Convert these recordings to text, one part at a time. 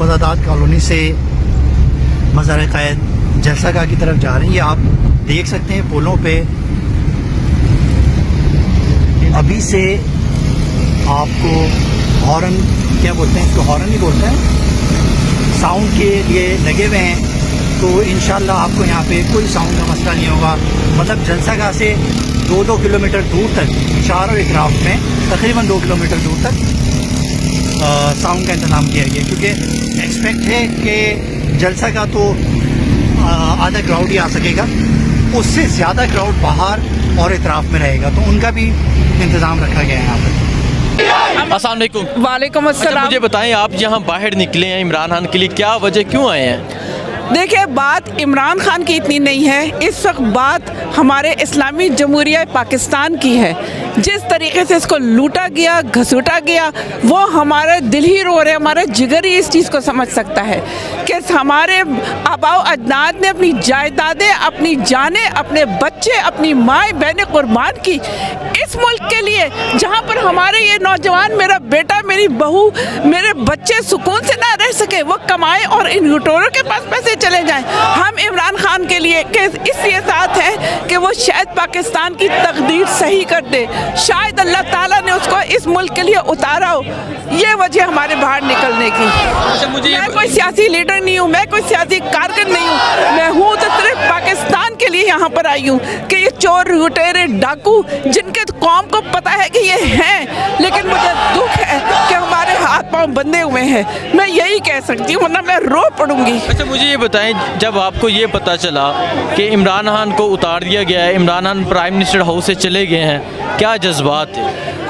फजादात colony से मज़ार क़ायद जलसागाह की तरफ जा रहे हैं। ये आप देख सकते हैं पुलों पे अभी से आपको हॉर्न, क्या बोलते हैं इसको, हॉर्न ही बोलते हैं, साउंड के लिए लगे हुए हैं। तो इंशाल्लाह आपको यहाँ पे कोई साउंड का मसला नहीं होगा। मतलब जलसागाह से 2-2 किलोमीटर दूर तक चारों इतराफ में तकरीबन 2 किलोमीटर दूर तक साउंड का इंतज़ाम किया गया, क्योंकि एक्सपेक्ट है कि जलसागाह तो आधा क्राउड ही आ सकेगा, उससे ज़्यादा क्राउड बाहर और इतराफ में रहेगा, तो उनका भी इंतज़ाम रखा गया है यहाँ पर। अस्सलाम वालेकुम। वालेकुम अच्छा, अस्सलाम। मुझे बताएं, आप यहाँ बाहर निकले हैं इमरान खान के लिए, क्या वजह, क्यों आए हैं? देखिए, बात इमरान खान की इतनी नहीं है, इस वक्त बात हमारे इस्लामी जमहूरिया पाकिस्तान की है। जिस तरीके से इसको लूटा गया, घसूटा गया, वो हमारे दिल ही रो रहे, हमारे जिगर ही इस चीज़ को समझ सकता है कि हमारे आबाओ अजदाद ने अपनी जायदादें, अपनी जानें, अपने बच्चे, अपनी माएँ बहनें कुर्बान की इस मुल्क के लिए, जहाँ पर हमारे ये नौजवान, मेरा बेटा, मेरी बहू, मेरे बच्चे सुकून से ना रह सके, वो कमाएं और इन लुटेरों के पास पैसे चले जाएं। हम इमरान खान के लिए इसलिए साथ हैं कि वो शायद पाकिस्तान की तकदीर सही कर दे, शायद अल्लाह ताला ने उसको इस मुल्क के लिए उतारा हो, ये वजह हमारे बाहर निकलने की। अच्छा, मुझे मैं कोई सियासी लीडर नहीं हूँ, मैं कोई सियासी कारगर नहीं हूँ, मैं हूँ तो सिर्फ पाकिस्तान के लिए यहाँ पर आई हूँ कि ये चोर, लुटेरे, डाकू, जिनके कौम को पता है कि ये हैं, लेकिन मुझे दुख है कि हमारे हाथ पांव बंधे हुए हैं। मैं यही कह सकती हूँ, वरना मैं रो पड़ूंगी। अच्छा, मुझे ये बताएं, जब आपको ये पता चला कि इमरान खान को उतार दिया गया है, Imran Khan prime minister house से चले गए हैं, क्या जज्बात थे?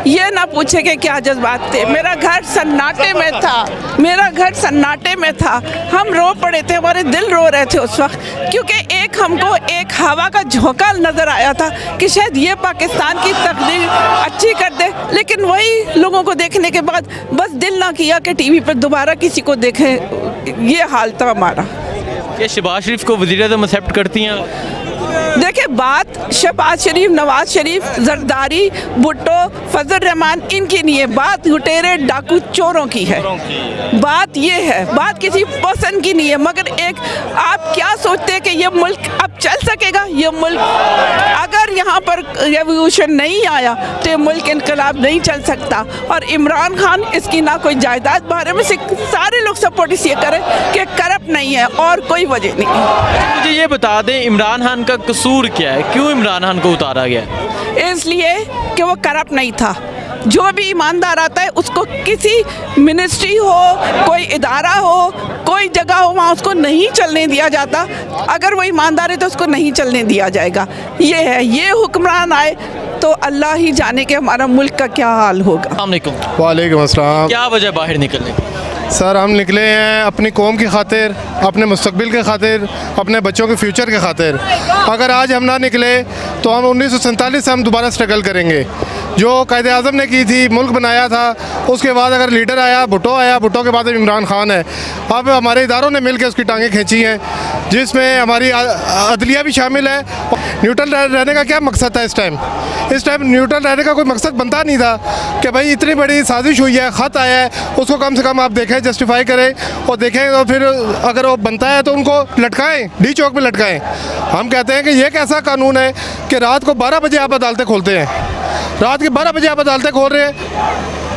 ये ना पूछे कि क्या जज्बात थे। मेरा घर सन्नाटे में था, मेरा घर सन्नाटे में था, हम रो पड़े थे, हमारे दिल रो रहे थे उस वक्त, क्योंकि एक हमको एक हवा का झोंका नज़र आया था कि शायद ये पाकिस्तान की तकदीर अच्छी कर दे, लेकिन वही लोगों को देखने के बाद बस दिल ना किया कि टीवी पर दोबारा किसी को देखें। ये हाल था हमारा। ये शहबाज शरीफ को वज़ीर-ए-आज़म एक्सेप्ट करती हैं? देखिए, बात शहबाज शरीफ, नवाज शरीफ, जरदारी, भुट्टो, फजल रहमान इनकी नहीं है, बात लुटेरे, डाकू, चोरों की है। बात ये है, बात किसी पर्सन की नहीं है। मगर एक आप क्या सोचते हैं कि ये मुल्क अब चल सकेगा? ये मुल्क अगर यहाँ पर रेवोल्यूशन नहीं आया तो ये मुल्क इनकलाब नहीं चल सकता। और इमरान खान, इसकी ना कोई जायदाद, बारे में से सारे लोग सपोर्ट इसलिए करें कि करप्ट नहीं है और कोई वजह नहीं है। मुझे ये बता दें, इमरान खान का कसूर क्या है, क्यों इमरान खान को उतारा गया? इसलिए कि वो करप्ट नहीं था। जो भी ईमानदार आता है उसको किसी मिनिस्ट्री हो, कोई इदारा हो, कोई जगह हो, वहाँ उसको नहीं चलने दिया जाता। अगर वो ईमानदार है तो उसको नहीं चलने दिया जाएगा। ये है, ये हुक्मरान आए तो अल्लाह ही जाने के हमारा मुल्क का क्या हाल होगा। अस्सलाम वालेकुम। वालेकुम अस्सलाम। क्या वजह बाहर निकलने की? सर, हम निकले हैं अपनी कौम की खातिर, अपने मुस्तकबिल के खातिर, अपने बच्चों के फ्यूचर के खातिर। अगर आज हम ना निकले तो हम 1947 से हम दोबारा स्ट्रगल करेंगे। जो कायदे आज़म ने की थी, मुल्क बनाया था, उसके बाद अगर लीडर आया, भुट्टो आया, भुट्टो के बाद इमरान खान है। अब हमारे इदारों ने मिल के उसकी टांगें खींची हैं, जिसमें हमारी अदलिया भी शामिल है। न्यूट्रल रहने का क्या मकसद था इस टाइम? इस टाइम न्यूट्रल रहने का कोई मकसद बनता नहीं था कि भाई इतनी बड़ी साजिश हुई है, ख़त आया है, उसको कम से कम आप देखें, जस्टिफाई करें और देखें, और फिर अगर वो बनता है तो उनको लटकाएं, डी चौक पे लटकाएं। हम कहते हैं कि ये कैसा कानून है कि रात को 12 बजे आप अदालतें खोलते हैं, रात के 12 बजे आप अदालतें खोल रहे हैं।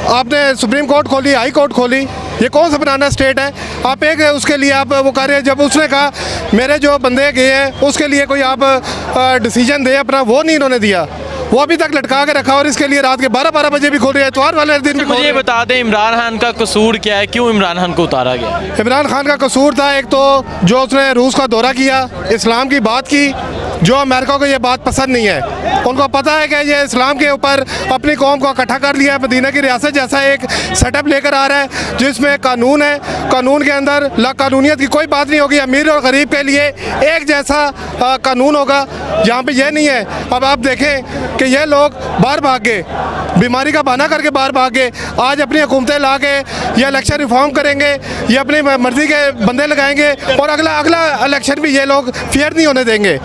आपने सुप्रीम कोर्ट खोली, हाई कोर्ट खोली, ये कौन सा बनाना स्टेट है? आप एक उसके लिए आप वो कर रहे हैं। जब उसने कहा मेरे जो बंदे गए हैं उसके लिए कोई आप डिसीजन दे अपना, वो नहीं इन्होंने दिया, वो अभी तक लटका के रखा, और इसके लिए रात के 12-12 बजे भी खोल रहे हैं, इतवार वाले दिन भी खोल रहे हैं। मुझे बता दें, इमरान खान का कसूर क्या है, क्यों इमरान खान को उतारा गया? इमरान खान का कसूर था, एक तो जो उसने रूस का दौरा किया, इस्लाम की बात की, जो अमेरिका को ये बात पसंद नहीं है। उनको पता है कि ये इस्लाम के ऊपर अपनी कौम को इकट्ठा कर लिया है, मदीना की रियासत जैसा एक सेटअप लेकर आ रहा है जिसमें कानून है, कानून के अंदर लाकानूनियत की कोई बात नहीं होगी, अमीर और गरीब के लिए एक जैसा कानून होगा। यहाँ पे ये नहीं है। अब आप देखें कि ये लोग बाहर भाग गए, बीमारी का बहाना करके बाहर भाग गए, आज अपनी हुकूमतें ला के ये इलेक्शन रिफॉर्म करेंगे, ये अपनी मर्जी के बंदे लगाएंगे, और अगला इलेक्शन भी ये लोग फेयर नहीं होने देंगे।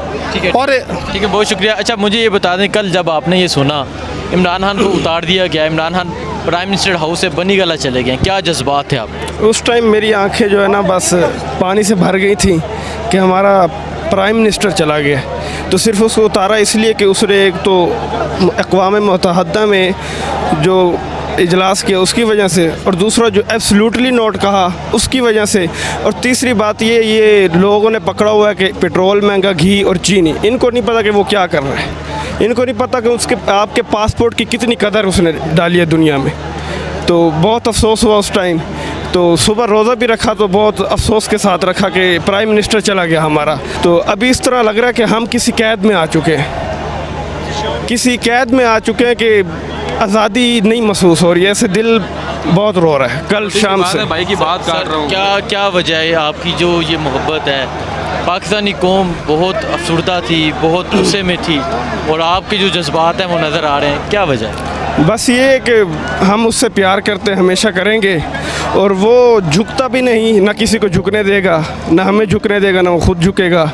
और ठीक है, बहुत शुक्रिया। अच्छा, मुझे ये बता दें, कल जब आपने ये सुना इमरान खान को उतार दिया गया, Imran Khan prime minister house से बनी गला चले गए, क्या जज्बात थे आप? उस टाइम मेरी आंखें जो है ना बस पानी से भर गई थी कि हमारा प्राइम मिनिस्टर चला गया। तो सिर्फ उसको उतारा इसलिए कि उसने एक तो अक़वाम मुत्तहदा में जो इजलास किया उसकी वजह से, और दूसरा जो एब्सोल्युटली नोट कहा उसकी वजह से, और तीसरी बात ये लोगों ने पकड़ा हुआ है कि पेट्रोल महंगा, घी और चीनी। इनको नहीं पता कि वो क्या कर रहे हैं, इनको नहीं पता कि उसके आपके पासपोर्ट की कितनी कदर उसने डाली है दुनिया में। तो बहुत अफसोस हुआ उस टाइम। तो सुबह रोज़ा भी रखा तो बहुत अफसोस के साथ रखा कि प्राइम मिनिस्टर चला गया हमारा। तो अभी इस तरह लग रहा है कि हम किसी कैद में आ चुके हैं, किसी कैद में आ चुके हैं कि आज़ादी नहीं महसूस हो रही है। ऐसे दिल बहुत रो रहा है कल शाम से। भाई की बात काट रहा हूँ। क्या वजह है आपकी जो ये मोहब्बत है? पाकिस्तानी कौम बहुत अफसरदा थी, बहुत गुस्से में थी, और आपके जो जज्बात हैं वो नज़र आ रहे हैं, क्या वजह है? बस ये है कि हम उससे प्यार करते हैं, हमेशा करेंगे, और वो झुकता भी नहीं, ना किसी को झुकने देगा, ना हमें झुकने देगा, ना वो खुद झुकेगा।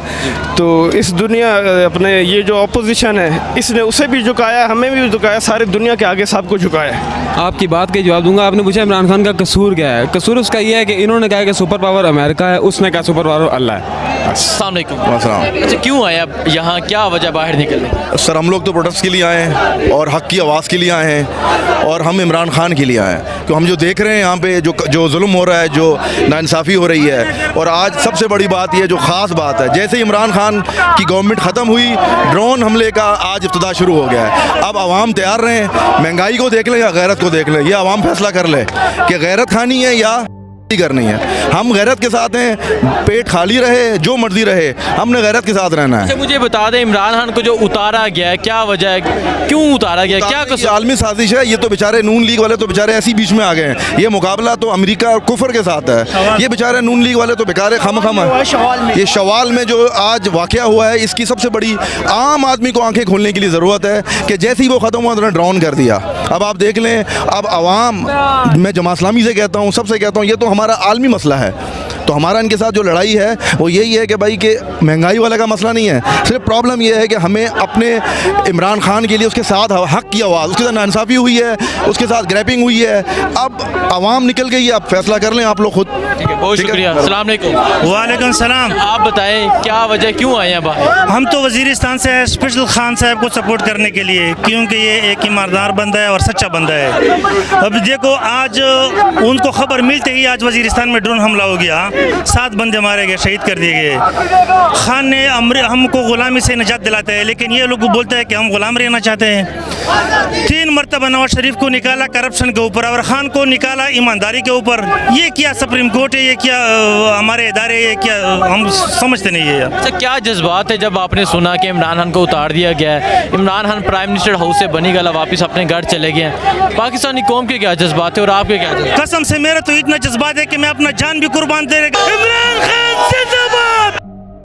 तो इस दुनिया अपने ये जो अपोजिशन है इसने उसे भी झुकाया, हमें भी झुकाया, सारी दुनिया के आगे सबको झुकाया। आपकी बात का जवाब दूंगा। आपने पूछा इमरान खान का कसूर क्या है? कसूर उसका ये है कि इन्होंने कहा कि सुपर पावर अमेरिका है, उसने कहा सुपर पावर अल्लाह है। अस्सलाम वालेकुम। अच्छा, क्यों आए आप यहाँ, क्या वजह बाहर निकलने की? सर हम लोग तो प्रोटेस्ट के लिए आए हैं और हक़ की आवाज़ के लिए आए हैं, और हम इमरान खान के लिए आए हैं। तो हम जो देख रहे हैं यहाँ पे जो जुल्म हो रहा है, जो नाइंसाफ़ी हो रही है, और आज सबसे बड़ी बात ये जो ख़ास बात है, जैसे इमरान खान की गवर्नमेंट ख़त्म हुई, ड्रोन हमले का आज इब्तिदा शुरू हो गया है। अब आवाम तैयार रहें, महंगाई को देख लें या गैरत को देख लें, ये आवाम फैसला कर ले कि गैरत खानी है या करनी है। हम गैरत के साथ हैं, पेट खाली रहे जो मर्जी रहे, हमने गैरत के साथ रहना है। अच्छा, मुझे बता दें, इमरान खान को जो उतारा गया है, क्या वजह है, क्यों उतारा गया, क्या ये आलमी साजिश है। ये तो बेचारे नून लीग वाले तो बेचारे ऐसी बीच में आ गए हैं। ये मुकाबला तो अमेरिका और कुफर के साथ है। ये बेचारे नून लीग वाले तो बेकार खम है। ये शवाल में जो आज वाक़या हुआ है, इसकी सबसे बड़ी आम आदमी को आंखें खोलने के लिए ज़रूरत है कि जैसे ही वो ख़त्म हुआ उन्होंने ड्राउन कर दिया। अब आप देख लें, अब आवाम, मैं जमात इस्लामी से कहता हूँ, सबसे कहता हूँ, ये तो हमारा आलमी मसला है। तो हमारा इनके साथ जो लड़ाई है वो यही है कि भाई कि महंगाई वाला का मसला नहीं है, सिर्फ प्रॉब्लम ये है कि हमें अपने इमरान खान के लिए उसके साथ हक़ की आवाज़, उसके साथ नाइंसाफ़ी हुई है, उसके साथ ग्रैपिंग हुई है, अब आवाम निकल गई है, अब फैसला कर लें आप लोग खुद। ठीक है, बहुत शुक्रिया। अस्सलाम वालेकुम। वालेकुम सलाम। आप बताएं, क्या वजह, क्यों आए हैं बाहर? हम तो वजीरिस्तान से स्पेशल खान साहब को सपोर्ट करने के लिए, क्योंकि ये एक ईमानदार बंदा है और सच्चा बंदा है। अब देखो, आज उनको खबर मिलते ही आज वजीरिस्तान में ड्रोन हमला हो गया, 7 बंदे मारे गए, शहीद कर दिए गए। खान ने हमको गुलामी से निजात दिलाते हैं, लेकिन ये लोग बोलते हैं कि हम गुलाम रहना चाहते हैं। 3 मरतबा नवाज शरीफ को निकाला करप्शन के ऊपर, और खान को निकाला ईमानदारी के ऊपर। ये क्या सुप्रीम कोर्ट है, ये क्या हमारे इदारे, ये क्या, हम समझते नहीं है। अच्छा, क्या जज्बात है जब आपने सुना कि इमरान खान को उतार दिया गया है, Imran Khan prime minister house से बनी गला वापस अपने घर चले गए हैं? पाकिस्तानी कौम के क्या जज्बात है और आपके क्या जज्बात? कसम से मेरा तो इतना जज्बात है कि मैं अपना जान भी कुर्बान दे इमरान खान जिंदाबाद।